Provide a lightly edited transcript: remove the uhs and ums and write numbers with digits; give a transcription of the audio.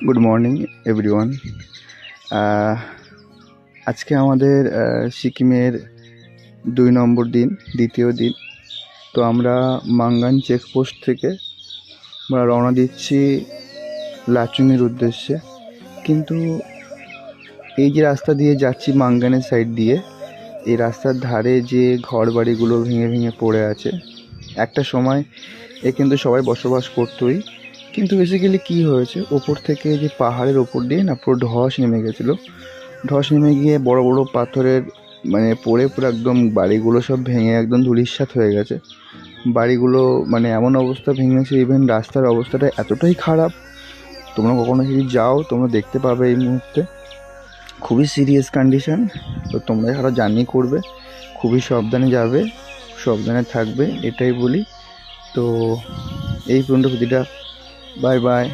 Good morning everyone. আজকে আমাদের সিকিমের 2 নম্বর দিন, দ্বিতীয় দিন। তো আমরা মাঙ্গান চেকপোস্ট থেকে আমরা রওনা দিচ্ছি লাচুংয়ের উদ্দেশ্যে। কিন্তু এই যে রাস্তা দিয়ে যাচ্ছি মাঙ্গানের সাইড দিয়ে, এই রাস্তার ধারে যে ঘর বাড়িগুলো ভেঙে ভেঙে পড়ে আছে, একটা সময় কিন্তু সবাই বসবাস করতোই। কিন্তু বেসিক্যালি কী হয়েছে, ওপর থেকে যে পাহাড়ের ওপর দিয়ে না পুরো ধস নেমে গেছিলো। ধস নেমে গিয়ে বড় বড় পাথরের পড়ে পুরো একদম বাড়িগুলো সব ভেঙে একদম ধূলিসাৎ হয়ে গেছে। বাড়িগুলো এমন অবস্থা ভেঙেছে, ইভেন রাস্তার অবস্থাটা এতটাই খারাপ, তোমরা কখনো যদি যাও তোমরা দেখতে পাবে এই মুহূর্তে খুবই সিরিয়াস কন্ডিশন। তো তোমরা যারা জার্নি করবে খুবই সাবধানে যাবে, সাবধানে থাকবে, এটাই বলি। তো এই পর্যন্ত ভিডিওটা, বাই বাই।